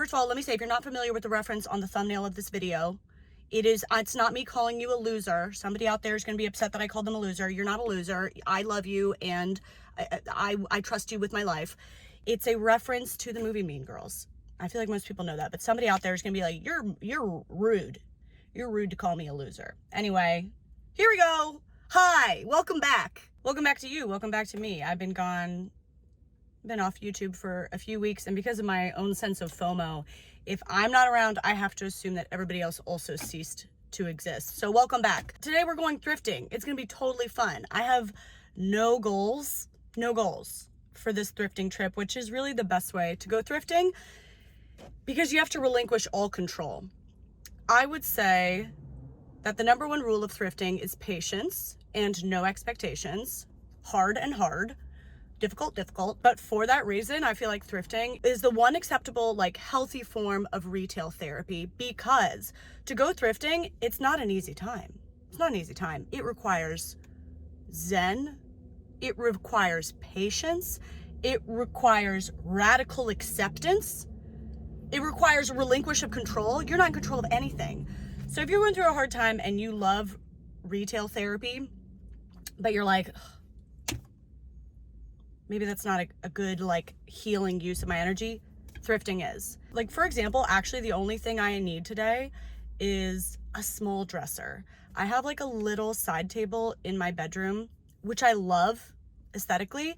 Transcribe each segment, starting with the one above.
first of all, let me say, if you're not familiar with the reference on the thumbnail of this video, it's not me calling you a loser. Somebody out there is going to be upset that I called them a loser. You're not a loser. I love you, and I trust you with my life. It's a reference to the movie Mean Girls. I feel like most people know that, but somebody out there is going to be like, you're rude. You're rude to call me a loser. Anyway, here we go. Hi, welcome back. Welcome back to you. Welcome back to me. I've been off YouTube for a few weeks, and because of my own sense of FOMO, if I'm not around, I have to assume that everybody else also ceased to exist. So welcome back. Today we're going thrifting. It's gonna be totally fun. I have no goals for this thrifting trip, which is really the best way to go thrifting because you have to relinquish all control. I would say that the number one rule of thrifting is patience and no expectations. Hard and hard. Difficult. But for that reason, I feel like thrifting is the one acceptable, like, healthy form of retail therapy, because to go thrifting, it's not an easy time. It's not an easy time. It requires zen. It requires patience. It requires radical acceptance. It requires relinquish of control. You're not in control of anything. So if you're going through a hard time and you love retail therapy, but you're like, maybe that's not a good, like, healing use of my energy, thrifting is. Like, for example, actually the only thing I need today is a small dresser. I have like a little side table in my bedroom, which I love aesthetically,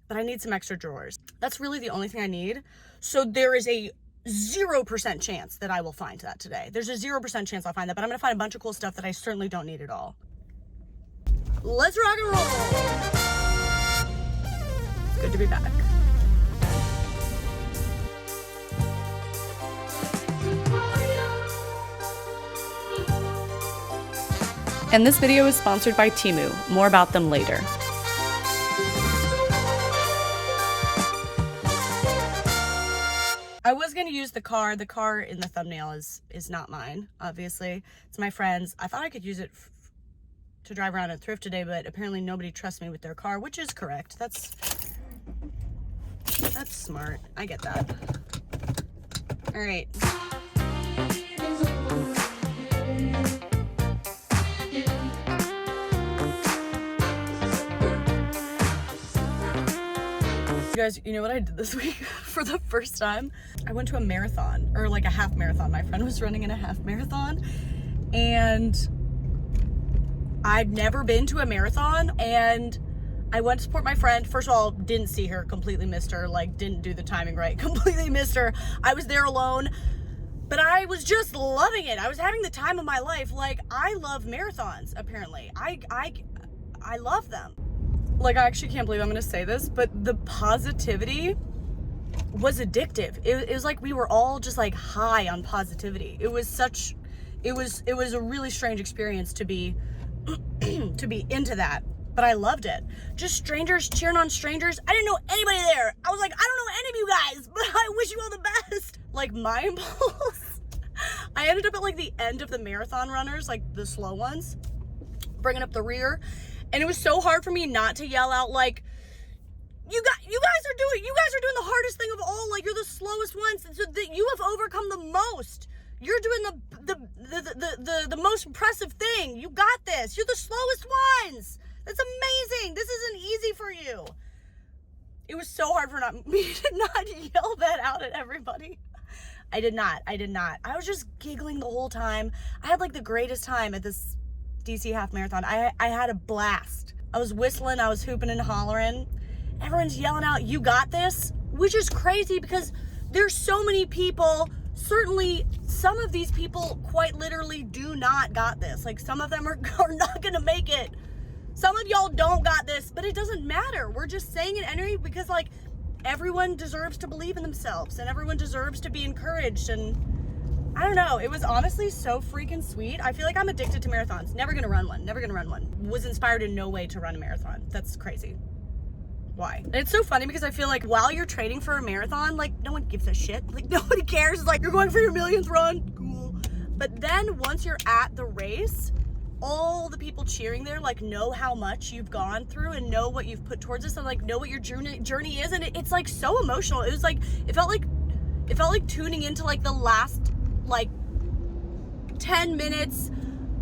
but I need some extra drawers. That's really the only thing I need. So there is a 0% chance that I will find that today. There's a 0% chance I'll find that, but I'm gonna find a bunch of cool stuff that I certainly don't need at all. Let's rock and roll. Good to be back. And this video is sponsored by Temu. More about them later. I was gonna use the car. The car in the thumbnail is not mine, obviously. It's my friend's. I thought I could use it to drive around at Thrift today, but apparently nobody trusts me with their car, which is correct. That's smart. I get that. All right. You guys, you know what I did this week for the first time? I went to a marathon, or like a half marathon. My friend was running in a half marathon, and I'd never been to a marathon, and I went to support my friend. First of all, didn't see her, completely missed her, like didn't do the timing right, completely missed her. I was there alone, but I was just loving it. I was having the time of my life. Like, I love marathons, apparently. I love them. Like, I actually can't believe I'm gonna say this, but the positivity was addictive. It was like we were all just like high on positivity. It was a really strange experience to be into that. But I loved it. Just strangers cheering on strangers. I didn't know anybody there. I was like, I don't know any of you guys, but I wish you all the best. Like, my impulse, I ended up at like the end of the marathon runners, like the slow ones, bringing up the rear. And it was so hard for me not to yell out, like, you guys are doing the hardest thing of all. Like, you're the slowest ones. So you have overcome the most. You're doing the most impressive thing. You got this. You're the slowest ones. That's amazing. This isn't easy for you. It was so hard for me to not yell that out at everybody. I did not. I was just giggling the whole time. I had like the greatest time at this DC half marathon. I had a blast. I was whistling, I was hooping and hollering. Everyone's yelling out, you got this, which is crazy because there's so many people. Certainly, some of these people quite literally do not got this. Like, some of them are not gonna make it. Some of y'all don't got this, but it doesn't matter. We're just saying it anyway because, like, everyone deserves to believe in themselves and everyone deserves to be encouraged. And I don't know, it was honestly so freaking sweet. I feel like I'm addicted to marathons. Never gonna run one. Was inspired in no way to run a marathon. That's crazy. Why? And it's so funny because I feel like while you're training for a marathon, like, no one gives a shit. Like, nobody cares. It's like, you're going for your millionth run. Cool. But then once you're at the race, all the people cheering there, like, know how much you've gone through and know what you've put towards this and, like, know what your journey is. And it's like so emotional. It was like, it felt like It felt like tuning into like the last like 10 minutes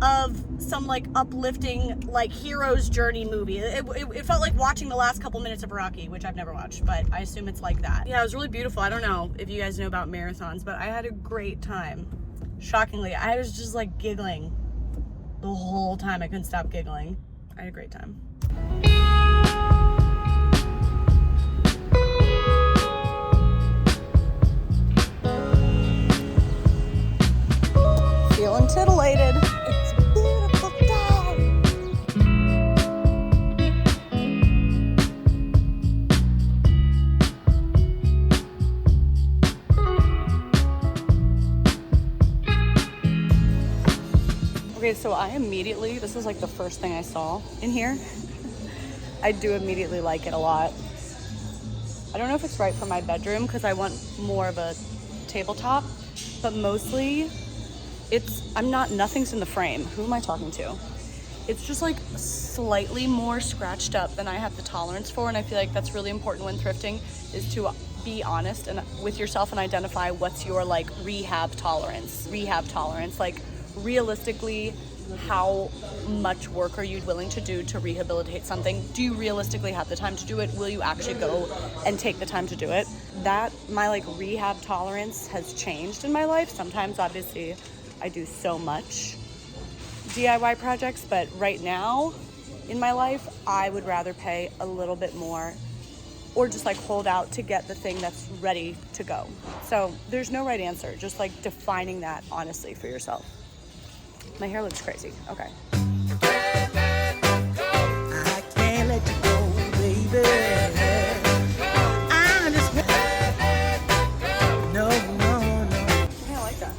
of some like uplifting like hero's journey movie. It felt like watching the last couple minutes of Rocky, which I've never watched, but I assume it's like that. Yeah, it was really beautiful. I don't know if you guys know about marathons, but I had a great time. Shockingly, I was just like giggling the whole time. I couldn't stop giggling. I had a great time. Feeling titillated. It's a beautiful day. Okay, so I immediately, this is like the first thing I saw in here. I do immediately like it a lot. I don't know if it's right for my bedroom because I want more of a tabletop, but mostly nothing's in the frame. Who am I talking to? It's just like slightly more scratched up than I have the tolerance for, and I feel like that's really important when thrifting, is to be honest and with yourself and identify what's your like rehab tolerance. Like realistically, how much work are you willing to do to rehabilitate something? Do you realistically have the time to do it? Will you actually go and take the time to do it? That my like rehab tolerance has changed in my life. Sometimes obviously I do so much DIY projects, but right now in my life, I would rather pay a little bit more or just like hold out to get the thing that's ready to go. So there's no right answer, just like defining that honestly for yourself. My hair looks crazy. Okay. I can't let you go, baby. I just no. Yeah, I like that.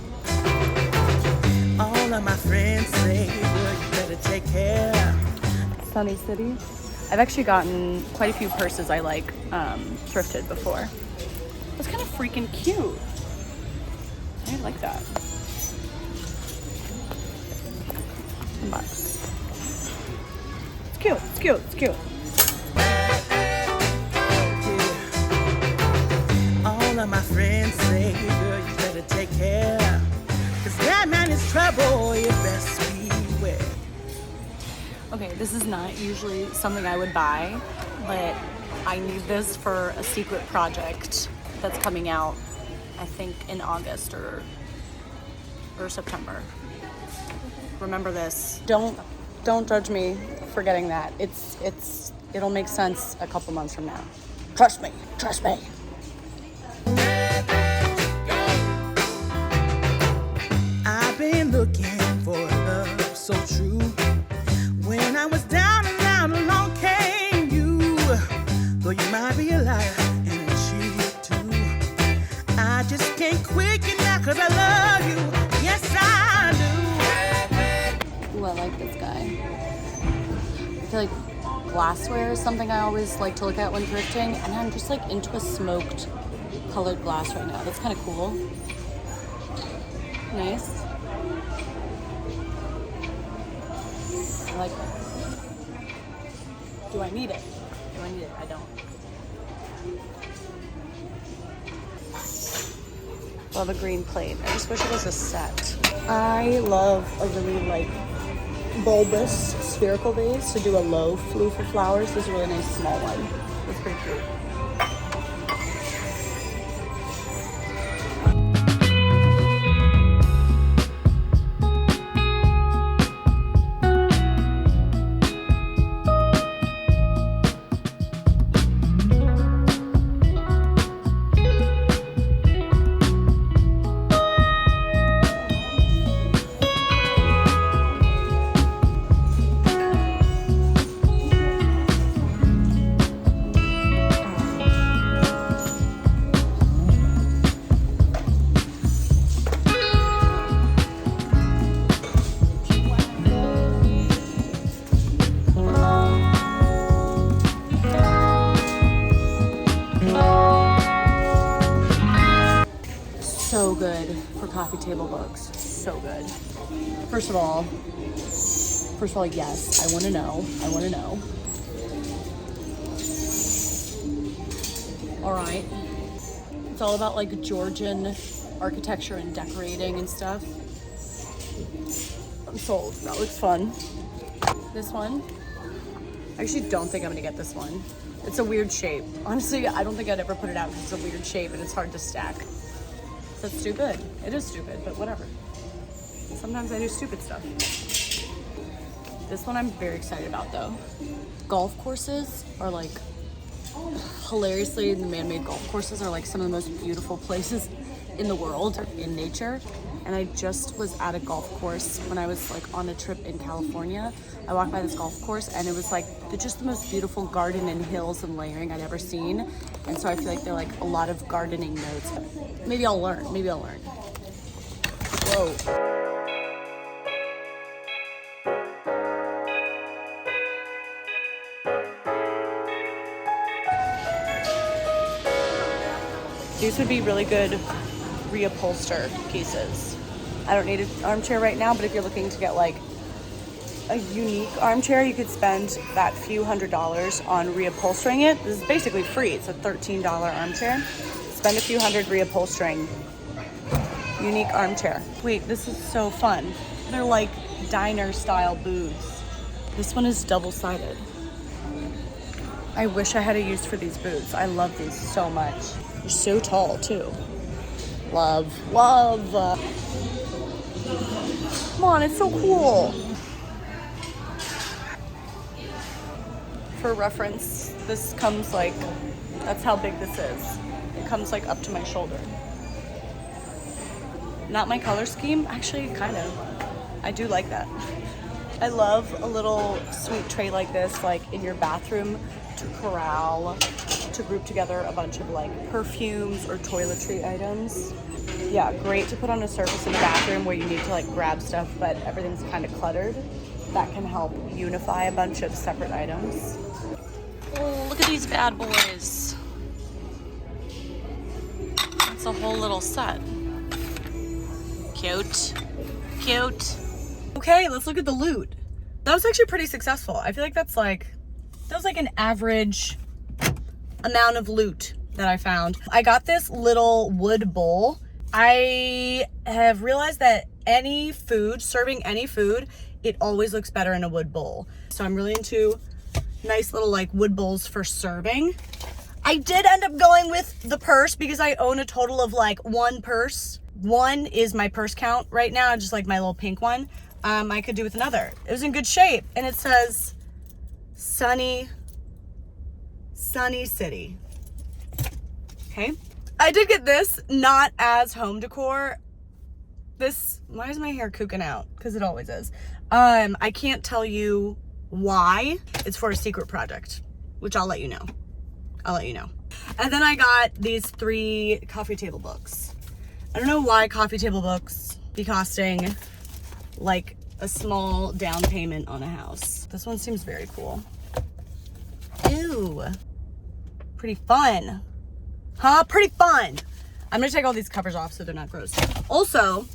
All of my friends say, well, you better take care. Sunny City. I've actually gotten quite a few purses I like thrifted before. That's kind of freaking cute. I like that. $10. It's cute. It's cute. It's cute. Yeah. All of my friends say, girl, you better take care. 'Cause that man is trouble, you best beware. Okay, this is not usually something I would buy, but I need this for a secret project that's coming out, I think in August or September. Remember this. Don't judge me for getting that. It'll make sense a couple months from now. Trust me. I've been looking for a love so true. When I was down and out, along came you. Though you might be a liar and a cheat too, I just can't quit you now 'cause I love you. Yes, I do. Ooh, I like this guy. I feel like glassware is something I always like to look at when thrifting, and I'm just like into a smoked colored glass right now. That's kind of cool. Nice. I like it. Do I need it? I don't. Love a green plate. I just wish it was a set. I love a really like bulbous spherical vase to do a low flue for flowers. This is a really nice small one. It's pretty cute. So good for coffee table books. So good. First of all, yes, I want to know. All right. It's all about like Georgian architecture and decorating and stuff. I'm sold. That looks fun. This one. I actually don't think I'm gonna get this one. It's a weird shape. Honestly, I don't think I'd ever put it out because it's a weird shape and it's hard to stack. That's stupid. It is stupid, but whatever. Sometimes I do stupid stuff. This one I'm very excited about though. Golf courses are like, hilariously, the man-made golf courses are like some of the most beautiful places in the world in nature. And I just was at a golf course when I was like on a trip in California. I walked by this golf course and it was like just the most beautiful garden and hills and layering I'd ever seen. And so I feel like they're like a lot of gardening notes. Maybe I'll learn. Maybe I'll learn. Whoa. These would be really good reupholster pieces. I don't need an armchair right now, but if you're looking to get like a unique armchair, you could spend that few $100s on reupholstering it. This is basically free. It's a $13 armchair. Spend a few hundred reupholstering unique armchair. Wait, this is so fun. They're like diner style booths. This one is double-sided. I wish I had a use for these booths. I love these so much. They're so tall too. Love. Come on, it's so cool. For reference, this comes like, that's how big this is. It comes like up to my shoulder. Not my color scheme, actually kind of. I do like that. I love a little sweet tray like this, like in your bathroom to corral, to group together a bunch of like perfumes or toiletry items. Yeah, great to put on a surface in the bathroom where you need to like grab stuff, but everything's kind of cluttered. That can help unify a bunch of separate items. Oh, look at these bad boys. That's a whole little set. Cute. Cute. Okay, let's look at the loot. That was actually pretty successful. I feel like that was like an average amount of loot that I found. I got this little wood bowl. I have realized that any food, serving any food, it always looks better in a wood bowl. So I'm really into nice little like wood bowls for serving. I did end up going with the purse because I own a total of like one purse. One is my purse count right now, just like my little pink one. I could do with another. It was in good shape and it says sunny city. Okay. I did get this, not as home decor. Why is my hair kooking out? Because it always is. I can't tell you why. It's for a secret project, which I'll let you know. And then I got these 3 coffee table books. I don't know why coffee table books be costing like a small down payment on a house. This one seems very cool. Ew. Pretty fun. Huh? Pretty fun. I'm gonna take all these covers off so they're not gross. Also,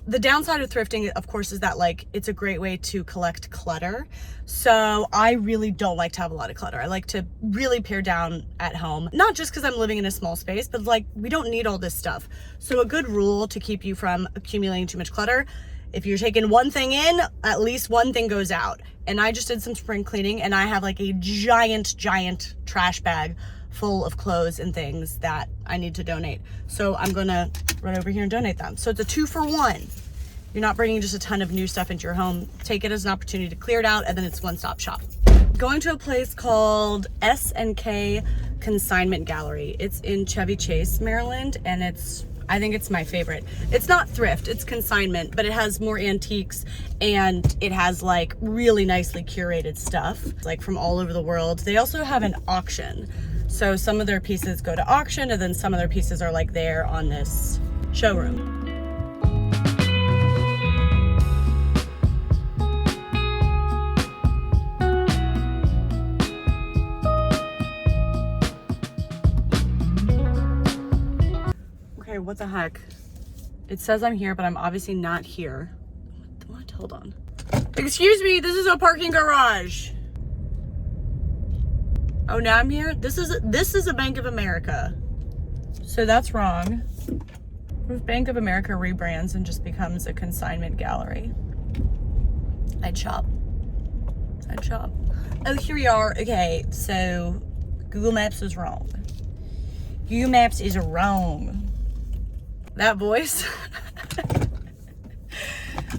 the downside of thrifting, of course, is that like it's a great way to collect clutter. So I really don't like to have a lot of clutter. I like to really pare down at home, not just because I'm living in a small space, but like we don't need all this stuff. So a good rule to keep you from accumulating too much clutter, if you're taking one thing in, at least one thing goes out. And I just did some spring cleaning and I have like a giant trash bag full of clothes and things that I need to donate. So I'm gonna run over here and donate them. So it's a 2-for-1. You're not bringing just a ton of new stuff into your home. Take it as an opportunity to clear it out, and then it's one-stop shop. Going to a place called S&K Consignment Gallery. It's in Chevy Chase, Maryland, and I think it's my favorite. It's not thrift, it's consignment, but it has more antiques and it has like really nicely curated stuff, like from all over the world. They also have an auction. So some of their pieces go to auction and then some of their pieces are like there on this showroom. Okay, what the heck? It says I'm here, but I'm obviously not here. What? Hold on. Excuse me, this is a parking garage. Oh, now I'm here? This is a Bank of America. So that's wrong. What if Bank of America rebrands and just becomes a consignment gallery? I'd shop. I'd shop. Oh, here we are. Okay, so Google Maps is wrong. Google Maps is wrong. That voice.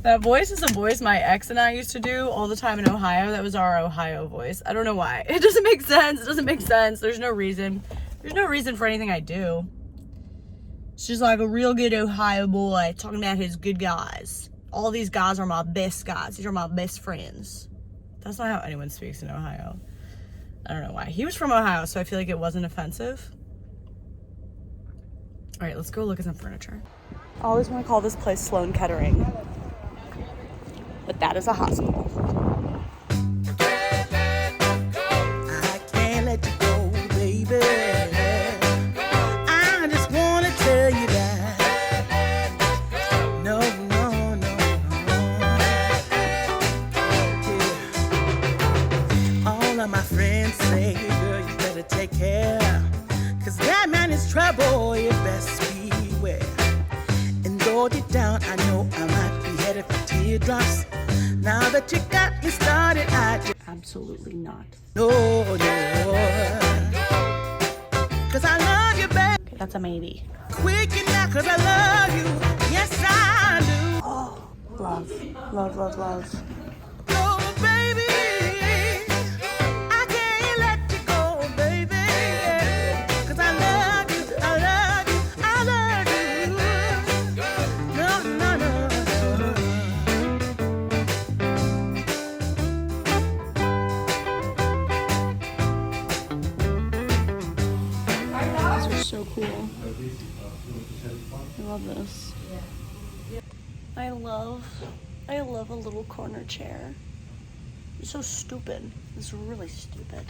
That voice is a voice my ex and I used to do all the time in Ohio. That was our Ohio voice. I don't know why. It doesn't make sense. It doesn't make sense. There's no reason. There's no reason for anything I do. It's just like a real good Ohio boy talking about his good guys. All these guys are my best guys. These are my best friends. That's not how anyone speaks in Ohio. I don't know why. He was from Ohio, so I feel like it wasn't offensive. All right, let's go look at some furniture. I always want to call this place Sloan Kettering, but that is a hospital. I can't let you go, baby. I just want to tell you that. No, no, no, no. Yeah. All of my friends say, girl, you better take care. Cause that man is trouble, you best beware. And though deep down, I know I might be headed for teardrops. Now that you got me started, I just Absolutely not. no. Cause I love you, babe. Okay, that's a maybe. Quick and now, cause I love you. Yes, I do. Oh, love, love, love, love. Oh, baby. I can't let you go, baby. Cause I love you, I love you, I love you. No, no, no. These are so cool. I love this. I love a little corner chair. It's so stupid. It's really stupid.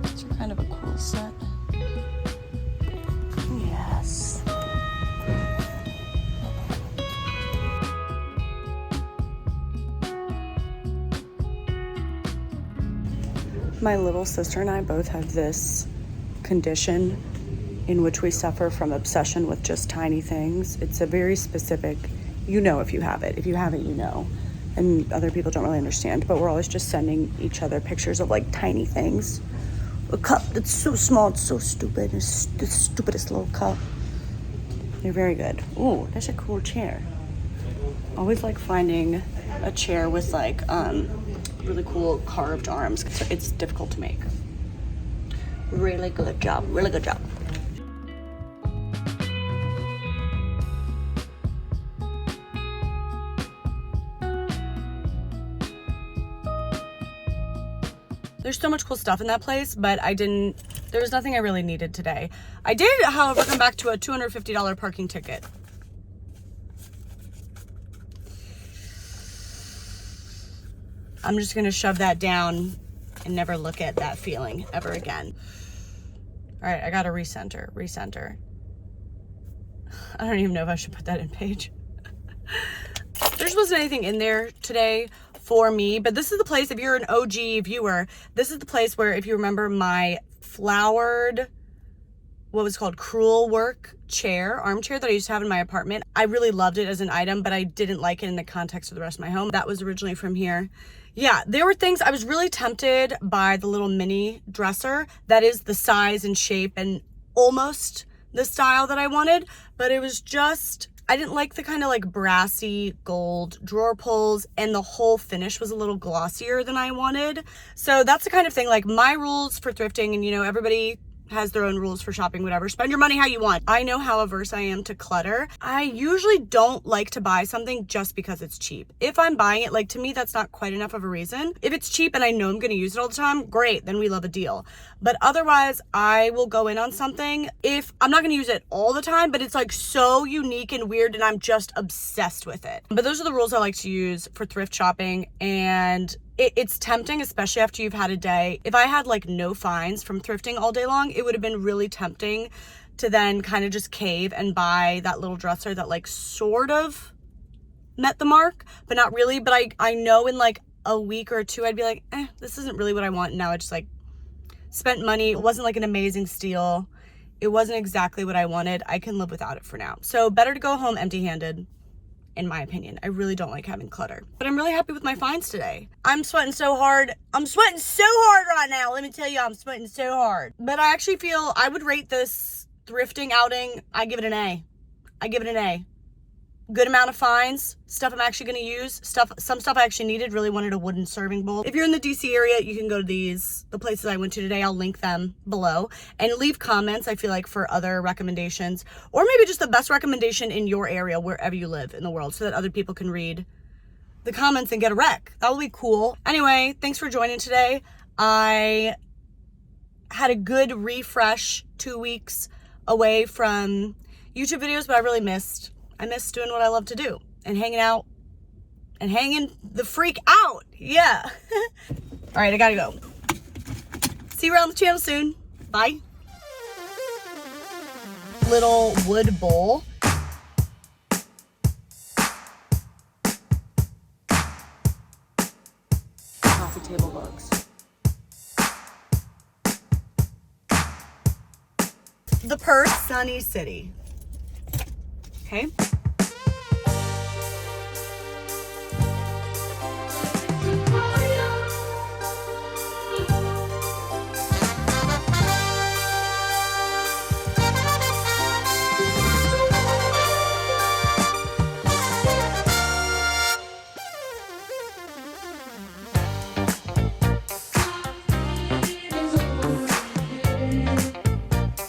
It's kind of a cool set. Yes. My little sister and I both have this condition in which we suffer from obsession with just tiny things. It's a very specific, you know if you have it. If you haven't, you know. And other people don't really understand, but we're always just sending each other pictures of like tiny things. A cup that's so small, it's so stupid. It's the stupidest little cup. They're very good. Ooh, that's a cool chair. Always like finding a chair with like really cool carved arms. So it's difficult to make. Really good job. Really good job. There's so much cool stuff in that place, but there was nothing I really needed today. I did, however, come back to a $250 parking ticket. I'm just gonna shove that down and never look at that feeling ever again. All right, I gotta recenter. I don't even know if I should put that in page. There just wasn't anything in there today for me, but this is the place, if you're an OG viewer, this is the place where, if you remember my flowered, what was called crewel work armchair that I used to have in my apartment. I really loved it as an item, but I didn't like it in the context of the rest of my home. That was originally from here. Yeah, there were things, I was really tempted by the little mini dresser that is the size and shape and almost the style that I wanted, but it was just, I didn't like the kind of like brassy gold drawer pulls, and the whole finish was a little glossier than I wanted. So that's the kind of thing, like my rules for thrifting, and you know, everybody has their own rules for shopping, whatever. Spend your money how you want. I know how averse I am to clutter. I usually don't like to buy something just because it's cheap. If I'm buying it, like to me, that's not quite enough of a reason. If it's cheap and I know I'm gonna use it all the time, great, then we love a deal. But otherwise, I will go in on something if I'm not gonna use it all the time, but it's like so unique and weird and I'm just obsessed with it. But those are the rules I like to use for thrift shopping, and it's tempting, especially after you've had a day. If I had like no finds from thrifting all day long, it would have been really tempting to then kind of just cave and buy that little dresser that like sort of met the mark, but not really. But I know in like a week or two, I'd be like, this isn't really what I want. And now I just like spent money. It wasn't like an amazing steal. It wasn't exactly what I wanted. I can live without it for now. So better to go home empty-handed, in my opinion. I really don't like having clutter. But I'm really happy with my finds today. I'm sweating so hard. I'm sweating so hard right now. Let me tell you, I'm sweating so hard. But I actually feel I would rate this thrifting outing, I give it an A. I give it an A. Good amount of finds, stuff I'm actually going to use, some stuff I actually needed, really wanted a wooden serving bowl. If you're in the DC area, you can go to the places I went to today. I'll link them below, and leave comments, I feel like, for other recommendations, or maybe just the best recommendation in your area, wherever you live in the world, so that other people can read the comments and get a rec. That would be cool. Anyway, thanks for joining today. I had a good refresh 2 weeks away from YouTube videos, but I really missed doing what I love to do and hanging out and hanging the freak out. Yeah. All right, I gotta go. See you around the channel soon. Bye. Little wood bowl. Coffee table books. The purse, Sunny City. Okay.